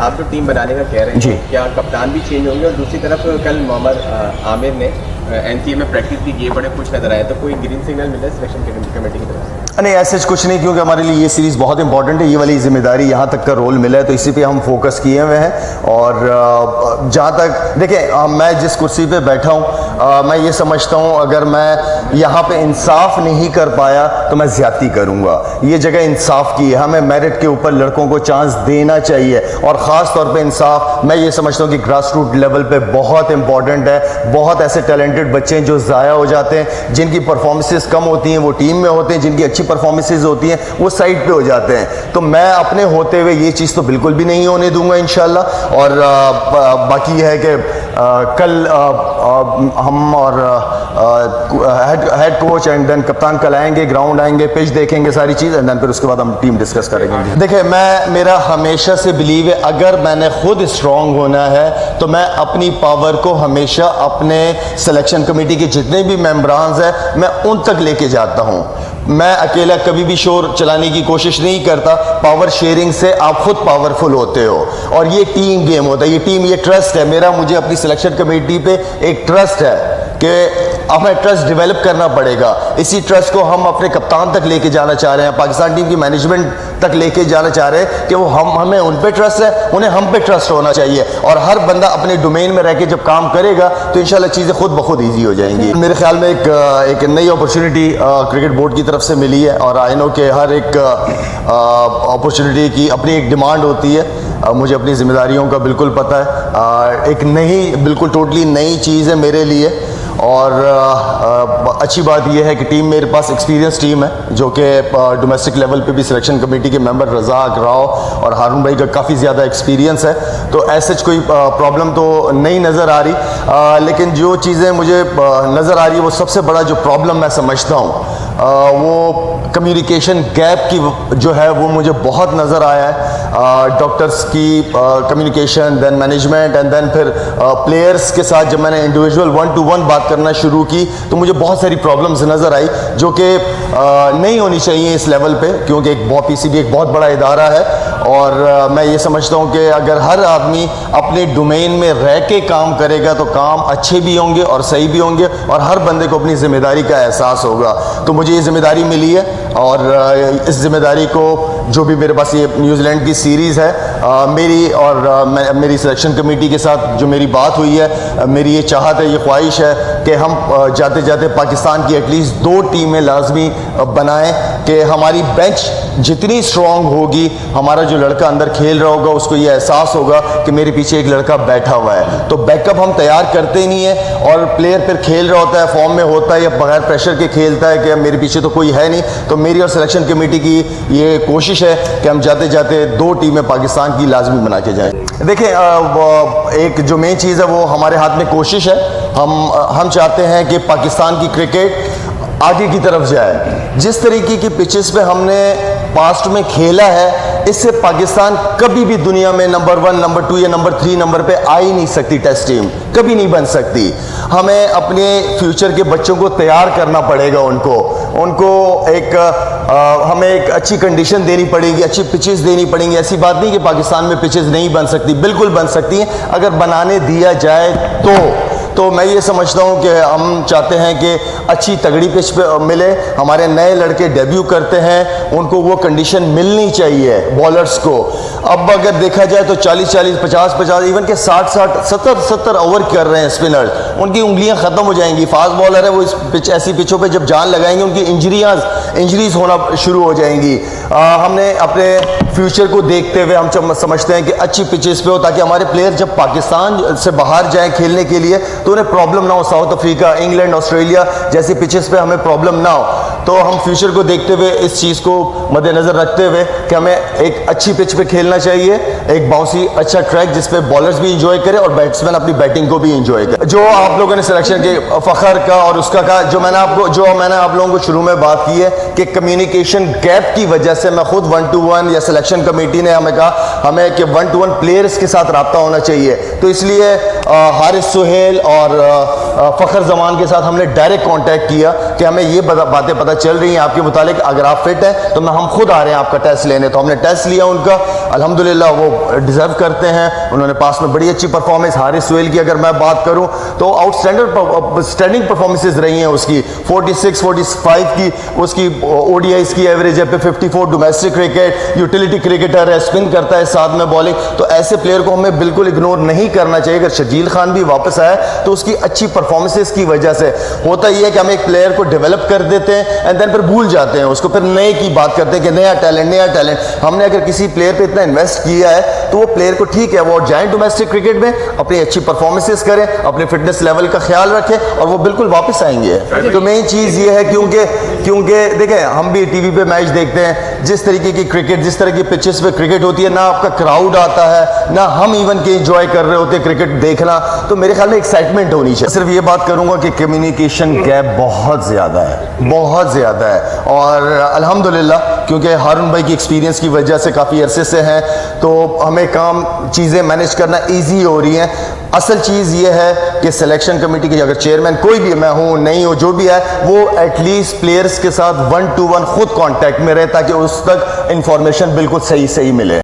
आप जो टीम बनाने का कह रहे जी। हैं, क्या कप्तान भी चेंज होंगे? और दूसरी तरफ कल मोहम्मद आमिर ने एनसीए में प्रैक्टिस भी किए, बड़े खुश नजर आए, तो कोई ग्रीन सिग्नल मिला सिलेक्शन कमेटी की तरफ से? नहीं, ऐसे कुछ नहीं, क्योंकि हमारे लिए ये सीरीज़ बहुत इंपॉर्टेंट है। ये वाली जिम्मेदारी, यहाँ तक का रोल मिला है, तो इसी पे हम फोकस किए हुए हैं। और जहाँ तक देखें, मैं जिस कुर्सी पे बैठा हूँ, मैं ये समझता हूँ अगर मैं यहाँ पे इंसाफ नहीं कर पाया तो मैं ज़्यादती करूँगा। ये जगह इंसाफ की है, हमें मेरिट के ऊपर लड़कों को चांस देना चाहिए। और ख़ास तौर पे इंसाफ मैं ये समझता हूँ कि ग्रास रूट लेवल पे बहुत इंपॉर्टेंट है। बहुत ऐसे टैलेंटेड बच्चे हैं जो ज़ाया हो जाते हैं, जिनकी परफॉर्मेंसेस कम होती हैं वो टीम में होते हैं, जिनकी अच्छी परफॉर्मेंसेस होती हैं वो साइड पे हो जाते हैं। तो मैं अपने होते हुए ये चीज़ तो बिल्कुल भी नहीं होने दूंगा इंशाल्लाह। और बाकी यह है कि कल हम और हेड कोच एंड देन कप्तान कल आएंगे, ग्राउंड आएंगे, पिच देखेंगे, सारी चीज़, एंड देन फिर उसके बाद हम टीम डिस्कस करेंगे। देखिए, मेरा हमेशा से बिलीव है, अगर मैंने खुद स्ट्रांग होना है तो मैं अपनी पावर को हमेशा अपने सिलेक्शन कमेटी के जितने भी मेंबरान्स हैं मैं उन तक लेके जाता हूँ। मैं अकेला कभी भी शोर चलाने की कोशिश नहीं करता। पावर शेयरिंग से आप खुद पावरफुल होते हो, और ये टीम गेम होता है, ये टीम, ये ट्रस्ट है मेरा। मुझे अपनी सिलेक्शन कमेटी पे एक ट्रस्ट है कि हमें ट्रस्ट डेवलप करना पड़ेगा। इसी ट्रस्ट को हम अपने कप्तान तक लेके जाना चाह रहे हैं, पाकिस्तान टीम की मैनेजमेंट तक लेके जाना चाह रहे हैं कि वो हमें उन पे ट्रस्ट है, उन्हें हम पे ट्रस्ट होना चाहिए। और हर बंदा अपने डोमेन में रह के जब काम करेगा तो इंशाल्लाह चीज़ें खुद ब खुद ईजी हो जाएंगी। मेरे ख्याल में एक नई अपॉर्चुनिटी क्रिकेट बोर्ड की तरफ से मिली है, और आई नो कि हर एक अपॉर्चुनिटी की अपनी एक डिमांड होती है। मुझे अपनी जिम्मेदारियों का बिल्कुल पता है। एक नई, बिल्कुल टोटली नई चीज़ है मेरे लिए। और अच्छी बात यह है कि टीम, मेरे पास एक्सपीरियंस टीम है, जो कि डोमेस्टिक लेवल पे भी सिलेक्शन कमेटी के मेंबर रज़ाक, राव और हारून भाई का काफ़ी ज़्यादा एक्सपीरियंस है। तो ऐसे कोई प्रॉब्लम तो नहीं नज़र आ रही। लेकिन जो चीज़ें मुझे नज़र आ रही है, वो सबसे बड़ा जो प्रॉब्लम मैं समझता हूँ वो कम्युनिकेशन गैप की जो है वो मुझे बहुत नज़र आया है। डॉक्टर्स की communication, then management, and then फिर प्लेयर्स के साथ जब मैंने इंडिविजुअल 1-to-1 बात करना शुरू की तो मुझे बहुत सारी प्रॉब्लम्स नज़र आई, जो कि नहीं होनी चाहिए इस लेवल पे, क्योंकि एक पीसीबी एक बहुत बड़ा इदारा है। और मैं ये समझता हूँ कि अगर हर आदमी अपने डोमेन में रह के काम करेगा तो काम अच्छे भी होंगे और सही भी होंगे, और हर बंदे को अपनी ज़िम्मेदारी का एहसास होगा। तो मुझे ये ज़िम्मेदारी मिली है, और इस ज़िम्मेदारी को, जो भी मेरे पास ये न्यूजीलैंड की सीरीज़ है, मेरी और मेरी सिलेक्शन कमेटी के साथ जो मेरी बात हुई है, मेरी ये चाहत है, ये ख्वाहिश है कि हम जाते जाते पाकिस्तान की एटलीस्ट 2 टीमें लाजमी बनाएं, कि हमारी बेंच जितनी स्ट्रॉन्ग होगी, हमारा जो लड़का अंदर खेल रहा होगा उसको ये एहसास होगा कि मेरे पीछे एक लड़का बैठा हुआ है। तो बैकअप हम तैयार करते ही नहीं है, और प्लेयर फिर खेल रहा होता है, फॉर्म में होता है, या बगैर प्रेशर के खेलता है कि मेरे पीछे तो कोई है नहीं। तो मेरी और सिलेक्शन कमेटी की ये कोशिश है कि हम जाते जाते 2 टीमें पाकिस्तान की लाजमी बना के जाएँ। देखिए, एक जो मेन चीज़ है वो हमारे हाथ में कोशिश है। हम चाहते हैं कि पाकिस्तान की क्रिकेट आगे की तरफ जाए। जिस तरीके की पिचेस पे हमने पास्ट में खेला है, इससे पाकिस्तान कभी भी दुनिया में नंबर 1, नंबर 2 या नंबर 3 नंबर पे आ ही नहीं सकती। टेस्ट टीम कभी नहीं बन सकती। हमें अपने फ्यूचर के बच्चों को तैयार करना पड़ेगा। उनको हमें एक अच्छी कंडीशन देनी पड़ेगी, अच्छी पिचेस देनी पड़ेंगी। ऐसी बात नहीं कि पाकिस्तान में पिचेस नहीं बन सकती, बिल्कुल बन सकती हैं, अगर बनाने दिया जाए तो मैं ये समझता हूँ कि हम चाहते हैं कि अच्छी तगड़ी पिच पे मिले। हमारे नए लड़के डेब्यू करते हैं, उनको वो कंडीशन मिलनी चाहिए बॉलर्स को। अब अगर देखा जाए तो 40-40, 50-50, इवन के 60-60, 70-70 ओवर कर रहे हैं स्पिनर्स, उनकी उंगलियां ख़त्म हो जाएंगी। फास्ट बॉलर है वो, इस ऐसी पिचों पे जब जान लगाएंगे उनकी इंजरीज होना शुरू हो जाएंगी। हमने अपने फ्यूचर को देखते हुए हम समझते हैं कि अच्छी पिचेस पे हो, ताकि हमारे प्लेयर जब पाकिस्तान से बाहर जाएँ खेलने के लिए तो उन्हें प्रॉब्लम ना हो। साउथ अफ्रीका, इंग्लैंड, ऑस्ट्रेलिया जैसी पिचेस पे हमें प्रॉब्लम ना हो। तो हम फ्यूचर को देखते हुए, इस चीज़ को मद्देनज़र रखते हुए कि हमें एक अच्छी पिच पे खेलना चाहिए, एक बाउंसी अच्छा ट्रैक जिस पे बॉलर्स भी इंजॉय करें और बैट्समैन अपनी बैटिंग को भी इंजॉय करें। जो आप लोगों ने सिलेक्शन के फ़ख्र का और उसका कहा, जो मैंने आप लोगों को शुरू में बात की है कि कम्युनिकेशन गैप की वजह से मैं खुद 1-to-1 या सिलेक्शन कमेटी ने हमें कहा हमें कि 1-to-1 प्लेयर्स के साथ रब्ता होना चाहिए। तो इसलिए हारिस सुहेल और फ़खर जमान के साथ हमने डायरेक्ट कांटेक्ट किया कि हमें ये बातें पता चल रही हैं आपके मुतालिक, अगर आप फिट हैं तो हम खुद आ रहे हैं आपका टेस्ट लेने। तो हमने टेस्ट लिया उनका, अल्हम्दुलिल्लाह वो डिज़र्व करते हैं, उन्होंने पास में बड़ी अच्छी परफॉर्मेंस। हारिस सुहेल की अगर मैं बात करूं तो आउटस्टैंडिंग परफॉर्मेंसेज रही हैं उसकी, 46 45 की उसकी ओडीआईज की एवरेज है पे 54, डोमेस्टिक क्रिकेट, यूटिलिटी क्रिकेटर है, स्पिन करता है साथ में बॉलिंग। तो ऐसे प्लेयर को हमें बिल्कुल इग्नोर नहीं करना चाहिए। अगर शर्जील खान भी वापस आया तो उसकी अच्छी परफॉर्मेंसेज की वजह से होता यह है कि हम एक प्लेयर को डेवलप कर देते हैं एंड देन फिर भूल जाते हैं उसको, फिर नए की बात करते हैं कि नया टैलेंट। हमने अगर किसी प्लेयर पे इतना इन्वेस्ट किया है तो वो प्लेयर को ठीक है वो जाए डोमेस्टिक क्रिकेट में, अपनी अच्छी परफॉर्मेंसेज करें, अपने फिटनेस लेवल का ख्याल रखें और वो बिल्कुल वापस आएंगे। तो मेन चीज़ ये है क्योंकि देखें हम भी टीवी पे मैच देखते हैं, जिस तरीके की क्रिकेट, जिस तरह की पिचेस पे क्रिकेट होती है, ना आपका क्राउड आता है, ना हम इवन के इंजॉय कर रहे होते हैं क्रिकेट देखना। तो मेरे ख्याल में एक्साइटमेंट होनी चाहिए। सिर्फ ये बात करूंगा कि कम्युनिकेशन गैप बहुत ज़्यादा है और अल्हम्दुलिल्लाह क्योंकि हारून भाई की एक्सपीरियंस की वजह से काफ़ी अरसे से हैं तो हमें काम चीज़ें मैनेज करना ईजी हो रही हैं। असल चीज़ ये है कि सिलेक्शन कमेटी के अगर चेयरमैन कोई भी, मैं हूँ नहीं हो, जो भी है, वो एटलीस्ट प्लेयर्स के साथ 1-to-1 खुद कांटेक्ट में रहे ताकि उस तक इंफॉर्मेशन बिल्कुल सही मिले।